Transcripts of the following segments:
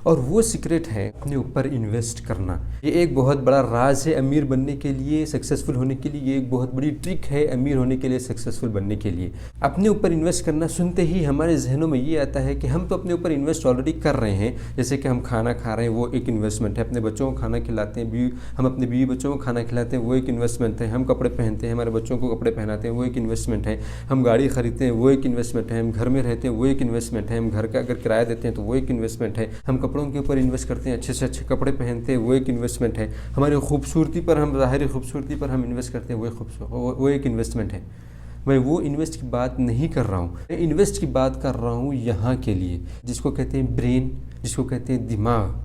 और वो सीक्रेट है अपने ऊपर इन्वेस्ट करना। ये एक बहुत बड़ा राज है अमीर बनने के लिए, सक्सेसफुल होने के लिए। ये एक बहुत बड़ी ट्रिक है अमीर होने के लिए, सक्सेसफुल बनने के लिए। अपने ऊपर इन्वेस्ट करना सुनते ही हमारे जहनों में ये आता है कि हम तो अपने ऊपर इन्वेस्ट ऑलरेडी कर रहे हैं। जैसे कि हम खाना खा रहे हैं, वो एक इन्वेस्टमेंट है। अपने बच्चों को खाना खिलाते हैं, हम अपने बीवी बच्चों को खाना खिलाते हैं, वो एक इन्वेस्टमेंट है। हम कपड़े पहनते हैं, हमारे बच्चों को कपड़े पहनाते हैं, वो एक इन्वेस्टमेंट है। हम गाड़ी खरीदते हैं, वो एक इन्वेस्टमेंट है। हम घर में रहते हैं, वो एक इन्वेस्टमेंट है। हम घर का अगर किराया देते हैं तो वो एक इन्वेस्टमेंट है। हम कपड़ों के ऊपर इन्वेस्ट करते हैं, अच्छे से अच्छे कपड़े पहनते हैं, वो एक इन्वेस्टमेंट है। हमारी खूबसूरती पर, हम ज़ाहिरी खूबसूरती पर हम इन्वेस्ट करते हैं, वो एक इन्वेस्टमेंट है। मैं वो इन्वेस्ट की बात नहीं कर रहा हूँ, मैं इन्वेस्ट की बात कर रहा हूँ यहाँ के लिए, जिसको कहते हैं ब्रेन, जिसको कहते हैं दिमाग,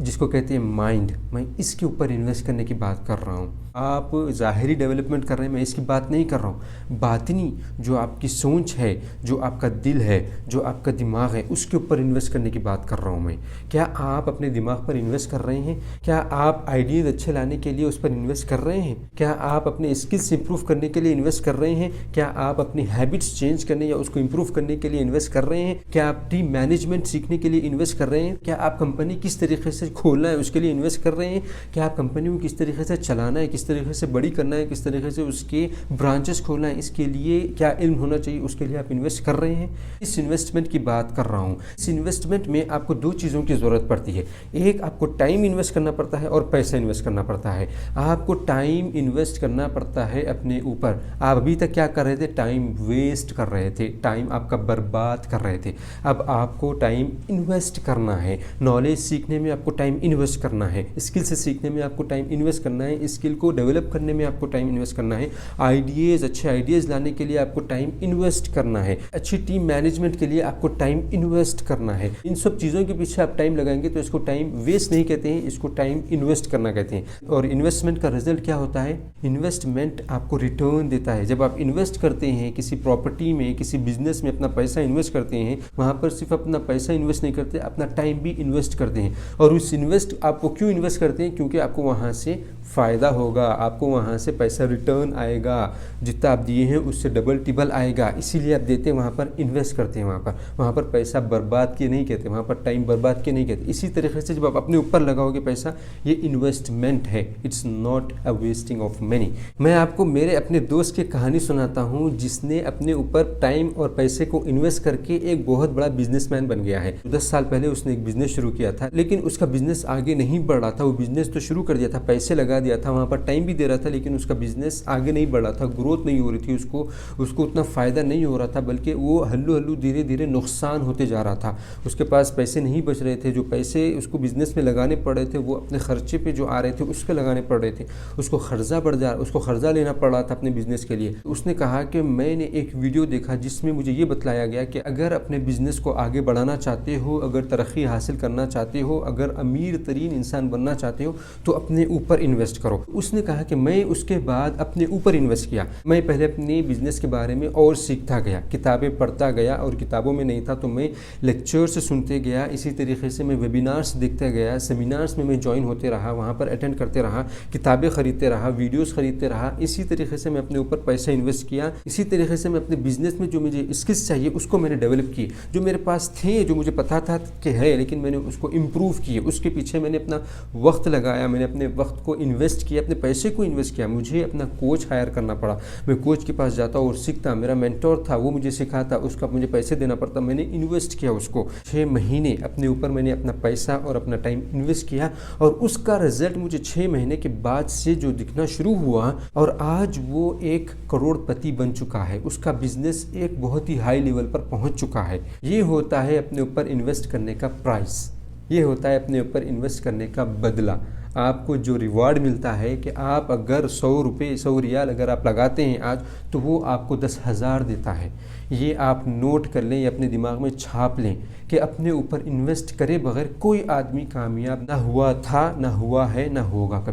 जिसको कहते हैं माइंड। मैं इसके ऊपर इन्वेस्ट करने की बात कर रहा हूँ। आप ज़ाहिरी डेवलपमेंट कर रहे हैं, मैं इसकी बात नहीं कर रहा हूँ। बातिनी जो आपकी सोच है, जो आपका दिल है, जो आपका दिमाग है, उसके ऊपर इन्वेस्ट करने की बात कर रहा हूँ मैं। क्या आप अपने दिमाग पर इन्वेस्ट कर रहे हैं? क्या आप आइडियाज़ अच्छे लाने के लिए उस पर इन्वेस्ट कर रहे हैं? क्या आप अपने स्किल्स इंप्रूव करने के लिए इन्वेस्ट कर रहे हैं? क्या आप अपनी हैबिट्स चेंज करने या उसको इंप्रूव करने के लिए इन्वेस्ट कर रहे हैं? क्या आप टीम मैनेजमेंट सीखने के लिए इन्वेस्ट कर रहे हैं? क्या आप कंपनी किस तरीके से खोलना है उसके लिए इन्वेस्ट कर रहे हैं? क्या आप कंपनी को किस तरीके से चलाना है, किस तरीके से बड़ी करना है, किस तरीके से उसके ब्रांचेस खोलना है, इसके लिए क्या इल्म होना चाहिए, उसके लिए आप इन्वेस्ट कर रहे हैं? इस इन्वेस्टमेंट की बात कर रहा हूँ। इस इन्वेस्टमेंट में आपको दो चीज़ों की ज़रूरत पड़ती है। एक, आपको टाइम इन्वेस्ट करना पड़ता है और पैसा इन्वेस्ट करना पड़ता है। आपको टाइम इन्वेस्ट करना पड़ता है अपने ऊपर। आप अभी तक क्या कर रहे थे? टाइम वेस्ट कर रहे थे, टाइम आपका बर्बाद कर रहे थे। अब आपको टाइम इन्वेस्ट करना है। नॉलेज सीखने में आपको टाइम इन्वेस्ट करना है, स्किल से सीखने में आपको टाइम इन्वेस्ट करना है, स्किल को डेवलप करने में आपको टाइम इन्वेस्ट करना है, आइडियाज़, अच्छे आइडियाज़ लाने के लिए आपको टाइम इन्वेस्ट करना है, अच्छी टीम मैनेजमेंट के लिए आपको टाइम इन्वेस्ट करना है। इन सब चीज़ों के पीछे आप टाइम लगाएंगे तो इसको टाइम वेस्ट नहीं कहते हैं, इसको टाइम इन्वेस्ट करना कहते हैं। और इन्वेस्टमेंट का रिजल्ट क्या होता है? इन्वेस्टमेंट आपको रिटर्न देता है। जब आप इन्वेस्ट करते हैं किसी प्रॉपर्टी में, किसी बिजनेस में, अपना पैसा इन्वेस्ट करते हैं, वहाँ पर सिर्फ अपना पैसा इन्वेस्ट नहीं करते, अपना टाइम भी इन्वेस्ट करते हैं। और उस आपको क्यों इन्वेस्ट करते हैं? क्योंकि आपको वहाँ से फ़ायदा होगा, आपको वहाँ से पैसा रिटर्न आएगा, जितना आप दिए हैं उससे डबल टिबल आएगा, इसीलिए आप देते हैं, वहाँ पर इन्वेस्ट करते हैं। वहाँ पर पैसा बर्बाद किए नहीं कहते, वहाँ पर टाइम बर्बाद किए नहीं कहते। इसी तरीके से जब आप अपने ऊपर लगाओगे पैसा, ये इन्वेस्टमेंट है, it's not a wasting of money. मैं आपको मेरे अपने दोस्त की कहानी सुनाता हूँ, जिसने अपने ऊपर टाइम और पैसे को इन्वेस्ट करके एक बहुत बड़ा बिजनेसमैन बन गया है। 10 साल पहले उसने एक बिजनेस शुरू किया था, लेकिन उसका बिजनेस आगे नहीं बढ़ रहा था। वो बिजनेस तो शुरू कर दिया था, पैसे लगा दिया था, वहाँ पर टाइम भी दे रहा था, लेकिन उसका बिजनेस आगे नहीं बढ़ रहा था, ग्रोथ नहीं हो रही थी, उसको उतना फ़ायदा नहीं हो रहा था, बल्कि वो हल्लू हल्लू धीरे धीरे नुकसान होते जा रहा था। उसके पास पैसे नहीं बच रहे थे, जो पैसे उसको बिज़नेस में लगाने पड़ रहे थे वो अपने खर्चे पे जो आ रहे थे उस पर लगाने पड़ रहे थे। उसको खर्चा लेना पड़ रहा था अपने बिज़नेस के लिए। उसने कहा कि मैंने एक वीडियो देखा जिसमें मुझे ये बतलाया गया कि अगर अपने बिज़नेस को आगे बढ़ाना चाहते हो, अगर तरक्की हासिल करना चाहते हो, अगर अमीर तरीन इंसान बनना चाहते हो, तो अपने ऊपर इन्वेस्ट करो। उसने कहा कि मैं उसके बाद अपने ऊपर इन्वेस्ट किया। मैं पहले अपने बिज़नेस के बारे में और सीखता गया, किताबें पढ़ता गया, और किताबों में नहीं था तो मैं लेक्चर्स सुनते गया। इसी तरीके से मैं वेबिनार्स देखते गया, सेमिनार्स में मैं ज्वाइन होते रहा, वहाँ पर अटेंड करते रहा, किताबें ख़रीदते रहा, वीडियोज़ ख़रीदते रहा। इसी तरीके से मैं अपने ऊपर पैसा इन्वेस्ट किया। इसी तरीके से मैं अपने बिज़नेस में जो मुझे स्किल्स चाहिए उसको मैंने डेवलप किए, जो मेरे पास थे, जो मुझे पता था कि है, लेकिन मैंने उसको इम्प्रूव किए। उसके पीछे मैंने अपना वक्त लगाया, मैंने अपने वक्त को इन्वेस्ट किया, अपने पैसे को इन्वेस्ट किया। मुझे अपना कोच हायर करना पड़ा, मैं कोच के पास जाता और सीखता, मेरा मेंटोर था, वो मुझे सिखाता, उसका मुझे पैसे देना पड़ता, मैंने इन्वेस्ट किया उसको। 6 महीने अपने ऊपर मैंने अपना पैसा और अपना टाइम इन्वेस्ट किया, और उसका रिजल्ट मुझे 6 महीने के बाद से जो दिखना शुरू हुआ, और आज वो एक करोड़पति बन चुका है। उसका बिजनेस एक बहुत ही हाई लेवल पर पहुंच चुका है। ये होता है अपने ऊपर इन्वेस्ट करने का प्राइस, ये होता है अपने ऊपर इन्वेस्ट करने का बदला। आपको जो रिवार्ड मिलता है कि आप अगर 100 रियाल अगर आप लगाते हैं आज, तो वो आपको 10,000 देता है। ये आप नोट कर लें या अपने दिमाग में छाप लें कि अपने ऊपर इन्वेस्ट करे बगैर कोई आदमी कामयाब ना हुआ था, ना हुआ है, ना होगा।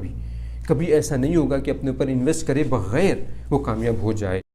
कभी ऐसा नहीं होगा कि अपने ऊपर इन्वेस्ट करे बगैर वो कामयाब हो जाए।